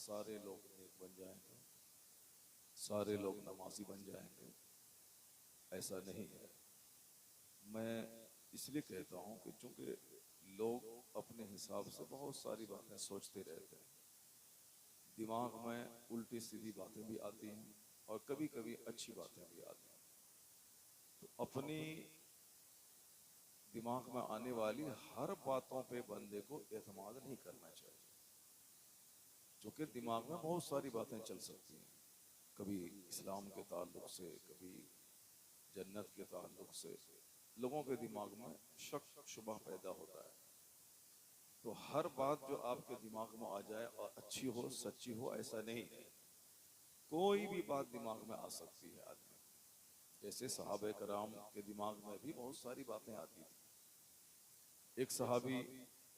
सारे लोग नेक बन जाएंगे, सारे लोग नमाजी बन जाएंगे। ऐसा नहीं है। मैं इसलिए कहता हूँ कि चूंकि लोग अपने हिसाब से बहुत सारी बातें सोचते रहते हैं, दिमाग में उल्टी सीधी बातें भी आती हैं और कभी कभी अच्छी बातें भी आती हैं। तो अपनी दिमाग में आने वाली हर बातों पे बंदे को एतमाद नहीं करना चाहिए, क्योंकि दिमाग में बहुत सारी बातें चल सकती हैं, कभी इस्लाम के ताल्लुक से, कभी जन्नत के ताल्लुक से। लोगों के दिमाग में शक शुबा पैदा होता है। तो हर बात जो आपके दिमाग में आ जाए और अच्छी हो सच्ची हो, ऐसा नहीं है। कोई भी बात दिमाग में आ सकती है आदमी। जैसे सहाबे कराम के दिमाग में भी बहुत सारी बातें आती थी। एक सहाबी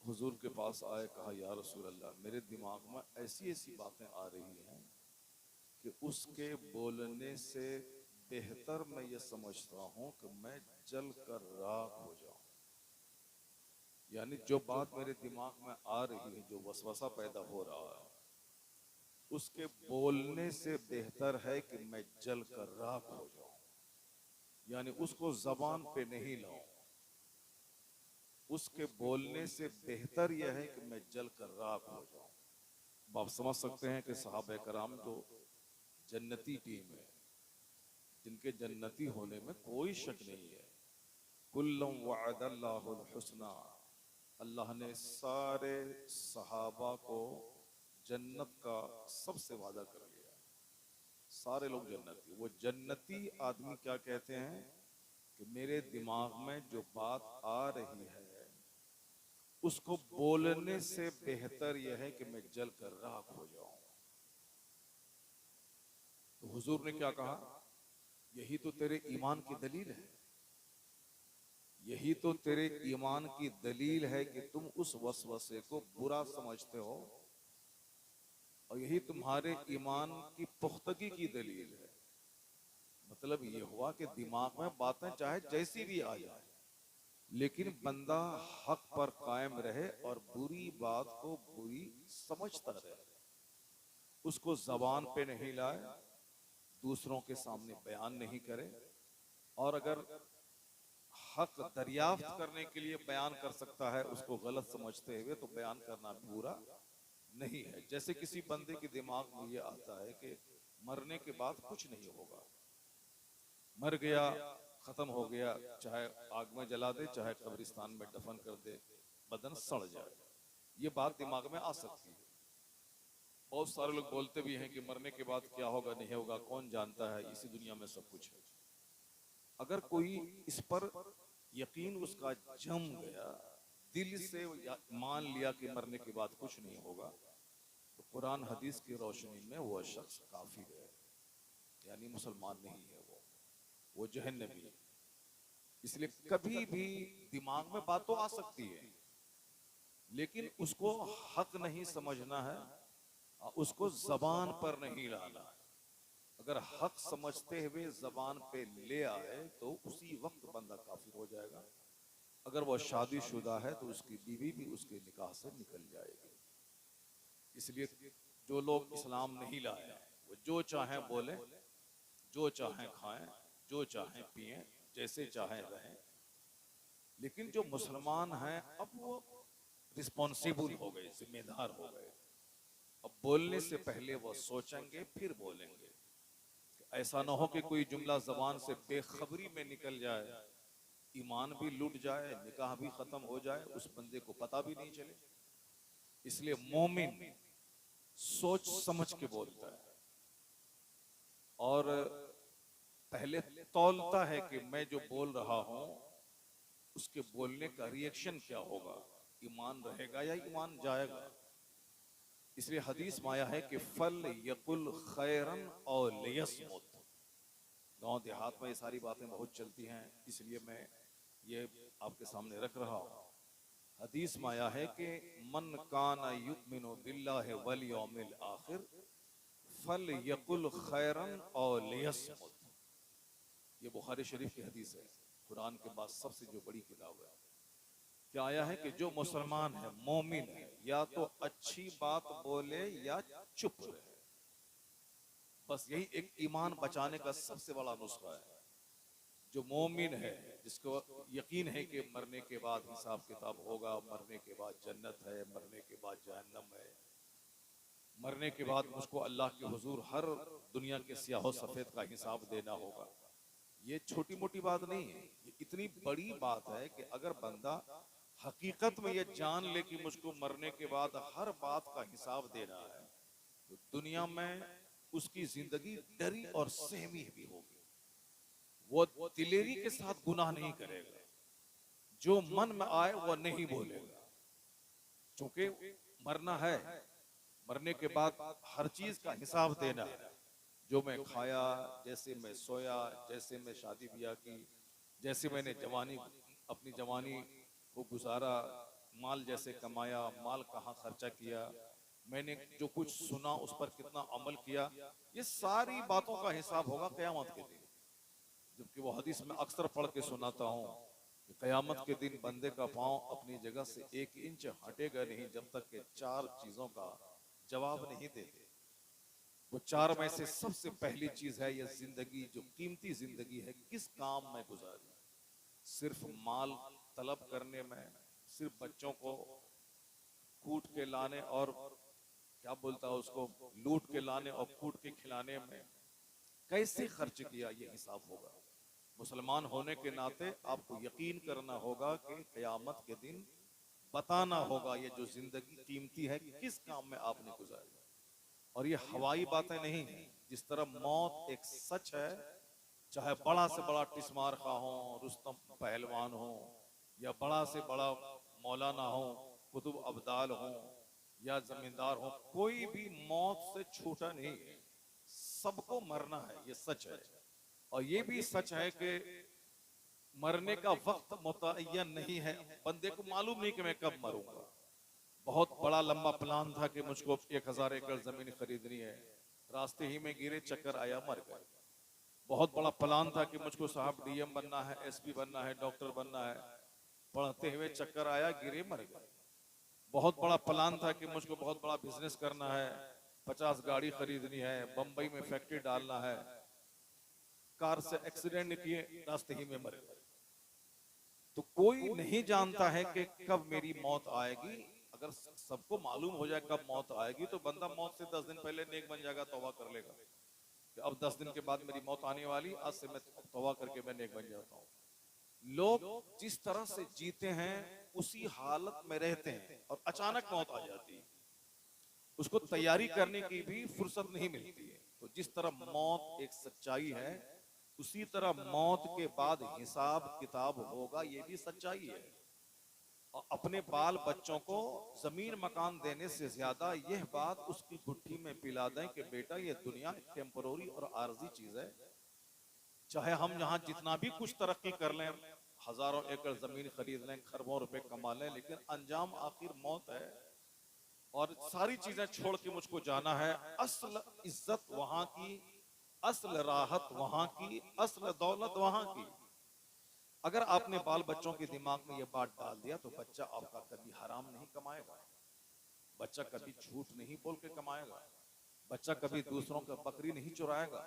हुजूर के पास आए, कहा या रसूल अल्लाह, मेरे दिमाग में ऐसी ऐसी बातें आ रही हैं कि उसके बोलने से बेहतर मैं ये समझता हूं कि मैं जल कर राख हो जाऊं। यानी जो बात मेरे दिमाग में आ रही है, जो वसवसा पैदा हो रहा है, उसके बोलने से बेहतर है कि मैं जल कर राख हो जाऊं। यानी उसको जबान पे नहीं लाऊं, उसके बोलने से बेहतर यह है कि मैं जल कर राख हो जाऊं। आप समझ सकते हैं कि सहाबे कराम जो जन्नती टीम है, जिनके जन्नती होने में कोई शक नहीं है। कुल्लम वअदल्लाहुल हुस्ना, अल्लाह ने सारे सहाबा को जन्नत का सबसे वादा कर लिया। सारे लोग जन्नती। वो जन्नती आदमी क्या कहते हैं कि मेरे दिमाग में जो बात आ रही है, उसको बोलने से बेहतर यह है कि मैं जल कर राख हो जाऊं। तो हुजूर ने क्या कहा, यही तो तेरे ईमान की दलील है, यही तो तेरे ईमान की दलील है कि तुम उस वसवसे को बुरा समझते हो, और यही तुम्हारे ईमान की पुख्तगी की दलील है। मतलब ये हुआ कि दिमाग में बातें चाहे जैसी भी आ जाए, लेकिन बंदा हक पर कायम रहे और बुरी बात को बुरी समझता रहे, उसको जबान पे नहीं लाए, दूसरों के सामने बयान नहीं करे। और अगर हक दरियाफ्त करने के लिए बयान कर सकता है, उसको गलत समझते हुए, तो बयान करना भी बुरा नहीं है। जैसे किसी बंदे के दिमाग में ये आता है कि मरने के बाद कुछ नहीं होगा, मर गया, खत्म हो गया, चाहे आग में जला दे, चाहे कब्रिस्तान में दफन कर दे, बदन सड़ जाए, ये बात दिमाग में आ सकती है। बहुत सारे लोग बोलते भी हैं कि मरने के बाद क्या होगा नहीं होगा कौन जानता है, इसी दुनिया में सब कुछ है। अगर कोई इस पर यकीन उसका जम गया, दिल से मान लिया कि मरने के बाद कुछ नहीं होगा, तो कुरान हदीस की रोशनी में वह शख्स काफिर है, यानी मुसलमान नहीं है, वो जहन्नमी है। इसलिए कभी भी दिमाग में बात तो आ सकती है, लेकिन उसको हक नहीं समझना है, उसको जबान पर नहीं लाना है। अगर हक समझते हुए जबान पे ले आए तो उसी वक्त बंदा काफिर हो जाएगा। अगर वह शादीशुदा है तो उसकी बीवी भी उसके निकाह से निकल जाएगी। इसलिए जो लोग इस्लाम नहीं लाए, वो जो चाहें बोले, जो चाहें खाएं, जो चाहें पिएं, जैसे चाहें रहें। लेकिन जो मुसलमान हैं, अब वो रिस्पॉन्सिबल हो गए, जिम्मेदार हो गए। अब बोलने से पहले वो सोचेंगे फिर बोलेंगे। ऐसा ना हो कि कोई जुमला जबान से बेखबरी में निकल जाए, ईमान भी लूट जाए, निकाह भी खत्म हो जाए, उस बंदे को पता भी नहीं चले। इसलिए मोमिन सोच समझ के बोलता है और पहले तौलता है कि मैं जो बोल रहा हूं उसके बोलने का रिएक्शन क्या होगा, ईमान रहेगा या ईमान जाएगा। इसलिए हदीस में आया है कि फल यकुल खैरन और लियसमुत। गांव देहात में ये सारी बातें बहुत चलती हैं, इसलिए मैं ये आपके सामने रख रहा हूं। हदीस में आया है कि मन काना युमिनु बिल्लाहि वल यौमिल आखिर फल यकुल खैरन और लियसमुत। ये बुखारी शरीफ की हदीस है, कुरान के बाद सबसे जो बड़ी किताब है। क्या आया है कि जो मुसलमान है, मोमिन है, या तो अच्छी बात बोले या चुप रहे। बस यही एक ईमान बचाने का सबसे बड़ा नुस्खा है। जो मोमिन है, जिसको यकीन है कि मरने के बाद हिसाब किताब होगा, मरने के बाद जन्नत है, मरने के बाद जहन्नम है, मरने के बाद मुझको अल्लाह के हुजूर हर दुनिया के स्याहो सफेद का हिसाब देना होगा। ये छोटी मोटी बात नहीं है, ये इतनी बड़ी बात है कि अगर बंदा हकीकत में ये जान ले कि मुझको मरने के बाद हर बात का हिसाब देना है, तो दुनिया में उसकी जिंदगी डरी और सहमी भी होगी। वो दिलेरी के साथ गुनाह नहीं करेगा, जो मन में आए वो नहीं बोलेगा, क्योंकि मरना है। मरने के बाद हर चीज का हिसाब देना है। जो मैं खाया, जैसे मैं सोया, जैसे मैं शादी ब्याह की, जैसे मैंने अपनी जवानी को गुजारा, माल जैसे कमाया, माल कहाँ खर्चा किया, मैंने जो कुछ सुना उस पर कितना अमल किया, ये सारी बातों का हिसाब होगा क़यामत के दिन। जबकि वो हदीस में अक्सर पढ़ के सुनाता हूँ कि क़यामत के दिन बंदे का पांव अपनी जगह से 1 इंच हटेगा नहीं जब तक कि 4 चीजों का जवाब नहीं देते। वो 4 में से सबसे पहली चीज है, ये जिंदगी जो कीमती जिंदगी है किस काम में गुजारी। सिर्फ माल तलब करने में, सिर्फ बच्चों को कूट के लाने और क्या बोलता है उसको, लूट के लाने और कूट के खिलाने में कैसे खर्च किया, ये हिसाब होगा। मुसलमान होने के नाते आपको यकीन करना होगा कि क़यामत के दिन बताना होगा ये जो जिंदगी कीमती है किस काम में आपने गुजारी। और ये हवाई बातें नहीं है। जिस तरह मौत एक सच है, चाहे बड़ा से बड़ा टिस्मार खा हो, रुस्तम पहलवान हो, या बड़ा से बड़ा मौलाना हो, कुतुब अब्दाल हो, या जमींदार हो, कोई भी मौत से छूटा नहीं है। सबको मरना है, ये सच है। और ये भी सच है कि मरने का वक्त मुतय्यन नहीं है, बंदे को मालूम नहीं कि मैं कब मरूंगा। बहुत बड़ा लंबा प्लान था कि मुझको 1000 एकड़ जमीन खरीदनी है, रास्ते ही में गिरे, चक्कर आया, मर गए। बहुत बड़ा प्लान था कि मुझको साहब डीएम बनना है, एसपी बनना है, डॉक्टर बनना है, पढ़ते हुए चक्कर आया, गिरे, मर गए। बहुत बड़ा प्लान था कि मुझको बहुत बड़ा बिजनेस करना है, 50 गाड़ी खरीदनी है, बंबई में फैक्ट्री डालना है, कार से एक्सीडेंट किए, रास्ते ही में मर गए। तो कोई नहीं जानता है कि कब मेरी मौत आएगी। अगर सबको मालूम हो जाए कब मौत आएगी तो बंदा मौत से 10 दिन पहले नेक बन जाएगा, तौबा कर लेगा कि अब 10 दिन के बाद मेरी मौत आने वाली, आज से मैं तौबा करके मैं नेक बन जाता हूँ। लोग जिस तरह से जीते हैं उसी हालत में रहते हैं, और अचानक मौत आ जाती है, उसको तैयारी करने की भी फुर्सत नहीं मिलती है। तो जिस तरह मौत एक सच्चाई है, उसी तरह मौत के बाद हिसाब किताब होगा, ये भी सच्चाई है। और अपने बाल बच्चों को जमीन मकान देने से ज्यादा यह बात उसकी गुट्ठी में पिला दें कि बेटा ये दुनिया टेम्पररी और आर्जी चीज है। चाहे हम यहाँ जितना भी कुछ तरक्की कर लें, हजारों एकड़ जमीन खरीद लें, खरबों रुपए कमा लें, लेकिन अंजाम आखिर मौत है। और सारी चीजें छोड़ के मुझको जाना है। असल इज्जत वहां की, असल राहत वहां की, असल दौलत वहां की। अगर आपने बाल बच्चों के दिमाग में यह बात डाल दिया तो बच्चा आपका कभी हराम नहीं कमाएगा, बच्चा कभी झूठ नहीं बोल के कमाएगा, बच्चा कभी दूसरों का बकरी नहीं चुराएगा।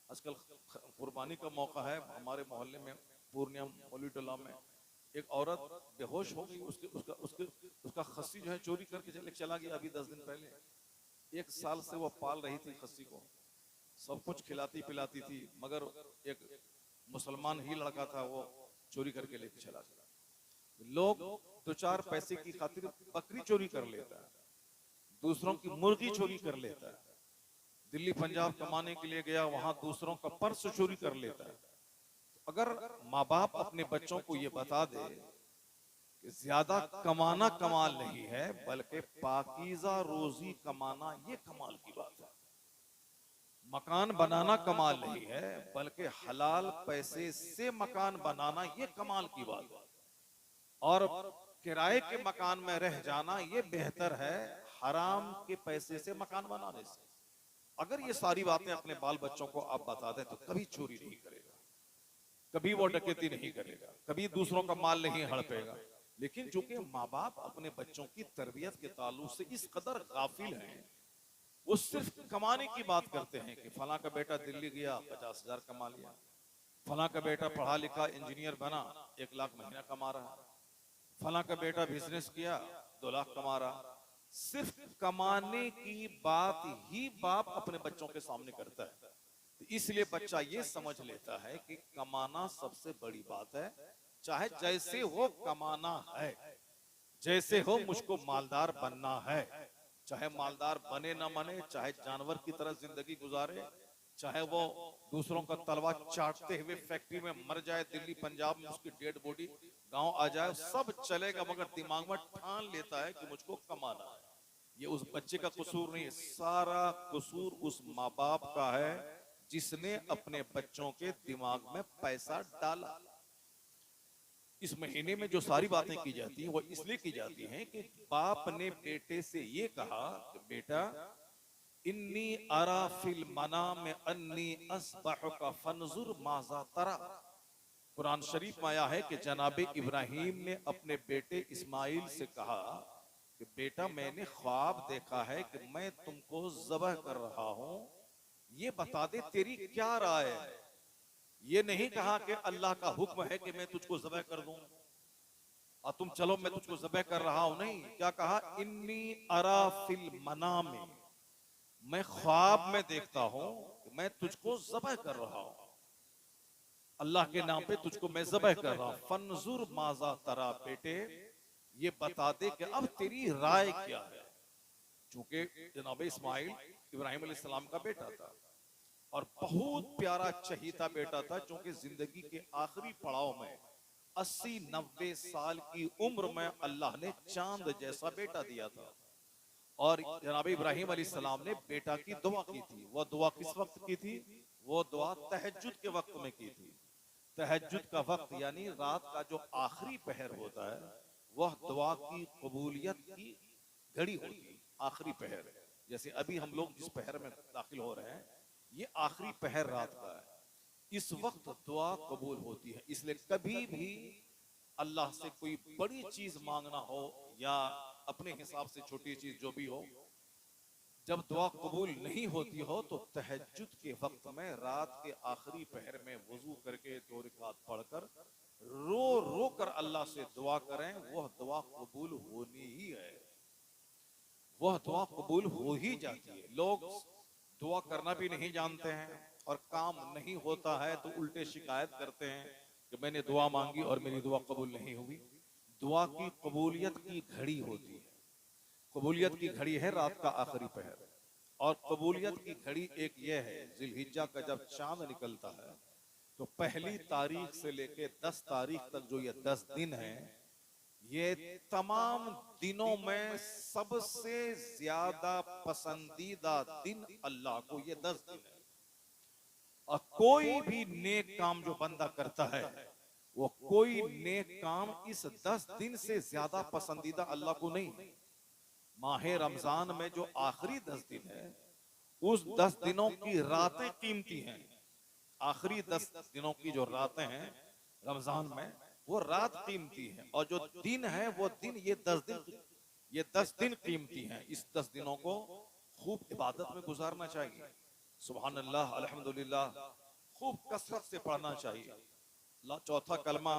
आजकल कुर्बानी का मौका है। हमारे मोहल्ले में पूर्णिया मौलवी में एक औरत बेहोश हो गई, उसका खस्सी जो है चोरी करके चला गया अभी 10 दिन पहले। 1 साल से वो पाल रही थी खस्सी को, सब कुछ खिलाती पिलाती थी, मगर एक मुसलमान ही लड़का था, वो चोरी करके लेके चला गया। लोग 2-4 पैसे की खातिर बकरी चोरी कर लेता है, दूसरों की मुर्गी चोरी कर लेता है, दिल्ली पंजाब कमाने के लिए गया, वहां दूसरों का पर्स चोरी कर लेता है। अगर माँ बाप अपने बच्चों को ये बता दे कि ज्यादा कमाना कमाल नहीं है, बल्कि पाकीज़ा रोजी कमाना ये कमाल की बात है। मकान बनाना कमाल नहीं है, बल्कि हलाल पैसे से मकान बनाना ये कमाल की बात है। और किराए के मकान में रह जाना ये बेहतर है हराम के पैसे से मकान बनाने से। अगर ये सारी बातें अपने बाल बच्चों को आप बता दें तो कभी चोरी नहीं करेगा, कभी वो डकैती नहीं करेगा, कभी दूसरों का माल नहीं हड़पेगा। लेकिन चूंकि माँ बाप अपने बच्चों की तरबियत के ताल्लुक से इस कदर गाफिल हैं, वो सिर्फ कमाने की बात करते हैं कि फला का बेटा दिल्ली गया 50,000 कमा लिया, फला का बेटा पढ़ा लिखा इंजीनियर बना 1 लाख महीना कमा रहा, फला का बेटा बिजनेस किया 2 लाख कमा रहा। सिर्फ कमाने की बात ही बाप अपने बच्चों के सामने करता है। तो इसलिए बच्चा ये समझ लेता है कि कमाना सबसे बड़ी बात है, चाहे जैसे हो कमाना है, जैसे हो मुझको मालदार बनना है, चाहे मालदार बने ना बने, चाहे जानवर की तरह जिंदगी गुजारे, चाहे वो दूसरों का तलवा चाटते हुए फैक्ट्री में मर जाए, दिल्ली पंजाब में उसकी डेड बॉडी गांव आ जाए, सब चलेगा, मगर दिमाग में ठान लेता है कि मुझको कमाना है। ये उस बच्चे का कसूर नहीं है, सारा कसूर उस माँ बाप का है जिसने अपने बच्चों के दिमाग में पैसा डाला। इस महीने में जो सारी बातें की जाती हैं वो इसलिए की जाती हैं कि बाप ने बेटे से ये कहा कि बेटा, इन्नी अरा फिल मनाम अन्नी अस्बहुका फंजुर माज़ा तरा। कुरान शरीफ में आया है कि जनाब इब्राहिम ने अपने बेटे इस्माइल से कहा कि बेटा, मैंने ख्वाब देखा है कि मैं तुमको ज़बह कर रहा हूं, ये बता दे तेरी क्या राय है। ये नहीं कहा कि अल्लाह का हुक्म है कि मैं तुझको ज़बह कर दूं और तुम चलो मैं तुझको ज़बह कर रहा हूं, नहीं, क्या कहा, इन्नी अरा फिल मनाम, मैं ख्वाब में देखता हूं कि मैं तुझको ज़बह कर रहा हूं, अल्लाह के नाम पे तुझको मैं ज़बह कर रहा हूं, फंजुर माज़ा तरा, बेटे ये बता दे कि अब तेरी राय क्या है। चूंकि जनाब इस्माइल इब्राहिम अलैहिस्सलाम का बेटा था और बहुत प्यारा चहीता बेटा था, चूंकि जिंदगी के आखिरी पड़ाव में 80-90 साल की उम्र में अल्लाह ने चांद जैसा बेटा दिया था। और जनाब इब्राहिम अलैहिस्सलाम ने बेटा की दुआ की थी। वो दुआ किस वक्त की थी? वो दुआ तहज्जुद के वक्त में की थी। तहज्जुद का वक्त यानी रात का जो आखिरी पहर होता है, वह दुआ की कबूलियत की घड़ी होती है, आखिरी पहर। जैसे अभी हम लोग जिस पहर में दाखिल हो रहे हैं, ये आखिरी पहर रात का है। इस वक्त दुआ कबूल होती है। इसलिए कभी भी अल्लाह से कोई बड़ी चीज मांगना हो या अपने हिसाब से छोटी चीज जो भी हो, जब दुआ कबूल नहीं होती हो तो तहज्जुद के वक्त में रात के आखिरी पहर में वजू करके 2 रकात पढ़कर रो रो कर अल्लाह से दुआ करें, वह दुआ कबूल होनी ही है, वह दुआ कबूल हो ही जाती है। लोग दुआ करना भी नहीं जानते हैं और काम नहीं होता है तो उल्टे शिकायत करते हैं कि मैंने दुआ मांगी और मेरी दुआ कबूल नहीं हुई। दुआ की कबूलियत की घड़ी होती है। कबूलियत की घड़ी है रात का आखिरी पहर, और कबूलियत की घड़ी एक यह है, जिलहिज्जा का जब चांद निकलता है तो पहली तारीख से लेके 10 तारीख तक जो ये 10 दिन है, ये तमाम दिनों में सबसे ज्यादा पसंदीदा दिन अल्लाह को ये 10 दिन है। और कोई भी नेक काम जो बंदा करता है, वो कोई नेक काम इस 10 दिन से ज्यादा पसंदीदा अल्लाह को नहीं। माहे रमजान में जो आखिरी 10 दिन है, उस 10 दिनों की रातें कीमती हैं। आखिरी 10 दिनों की जो रातें हैं रमजान में, वो रात कीमती है, और जो दिन है वो दिन, ये 10 दिन कीमती हैं। इस 10 दिनों को खूब इबादत में गुजारना चाहिए। सुभान अल्लाह, अल्हम्दुलिल्लाह खूब कसरत से पढ़ना चाहिए। चौथा कलमा,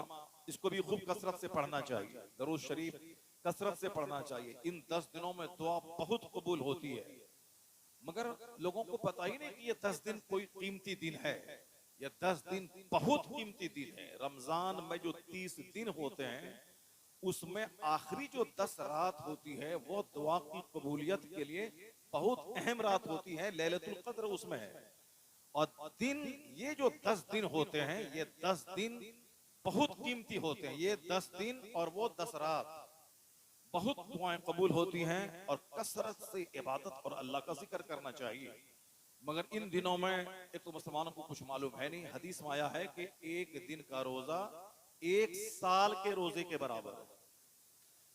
इसको भी खूब कसरत से पढ़ना चाहिए। दरूद शरीफ कसरत से पढ़ना चाहिए। इन 10 दिनों में दुआ बहुत कबूल होती है, मगर लोगों को पता ही नहीं कि ये 10 दिन कोई कीमती दिन है। ये 10 दिन बहुत कीमती दिन है। रमजान में जो 30 दिन होते हैं, उसमें आखिरी जो 10 रात होती है, वो दुआ की कबूलियत के लिए बहुत अहम रात होती है। लैलतुल कद्र उसमें है। और दिन, ये जो 10 दिन होते हैं, ये 10 दिन बहुत कीमती होते हैं। ये 10 दिन और वो 10 रात बहुत दुआएं कबूल होती हैं, और कसरत से इबादत और अल्लाह का जिक्र करना चाहिए। मगर इन दिनों में एक तो मुसलमानों को कुछ मालूम है नहीं। हदीस में आया है कि एक दिन का रोजा 1 साल के रोजे के बराबर है।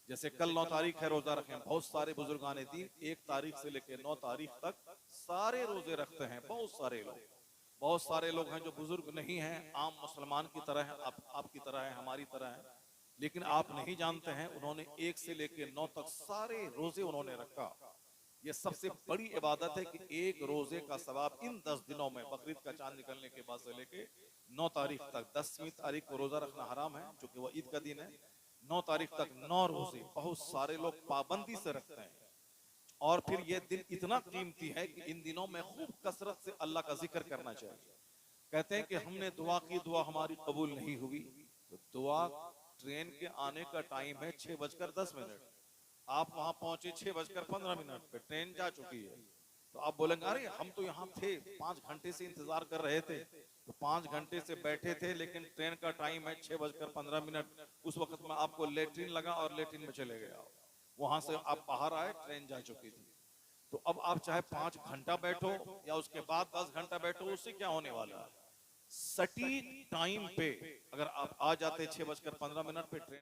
जैसे कल 9 तारीख है, रोजा रखें। बहुत सारे बुजुर्गान दीन 1 तारीख से लेकर 9 तारीख तक सारे रोजे रखते हैं। बहुत सारे लोग हैं जो बुजुर्ग नहीं हैं, आम मुसलमान की तरह है, आपकी तरह है, हमारी तरह है, लेकिन आप नहीं जानते हैं, उन्होंने 1 से लेकर 9 तक सारे रोजे उन्होंने रखा। ये सबसे बड़ी इबादत है कि एक रोजे का सवाब इन 10 दिनों में, बकरीद का चांद निकलने के बाद से लेके 9 तारीख तक, 10वीं तारीख को रोजा रखना हराम है क्योंकि वह ईद का दिन है। 9 तारीख तक 9 रोजे बहुत सारे लोग पाबंदी से रखते हैं। और फिर यह दिन इतना कीमती है कि इन दिनों में खूब कसरत से अल्लाह का जिक्र करना चाहिए। कहते हैं कि हमने दुआ की, दुआ हमारी कबूल नहीं हुई, तो दुआ, ट्रेन के आने का टाइम है 6:10, आप वहां पहुंचे 6:15 पे, ट्रेन जा चुकी है। तो आप बोलेंगे अरे हम तो यहाँ थे, 5 घंटे से इंतजार कर रहे थे। तो 5 घंटे से बैठे थे, लेकिन ट्रेन का टाइम है 6:15। उस वक्त में आपको लेटरिन लगा और लेटरिन में चले गए, वहां से आप बाहर आए, ट्रेन जा चुकी थी। तो अब आप चाहे 5 घंटा बैठो या उसके बाद 10 घंटा बैठो, उससे क्या होने वाला है। सटीक टाइम पे अगर आप आ जाते 6:15 पे ट्रेन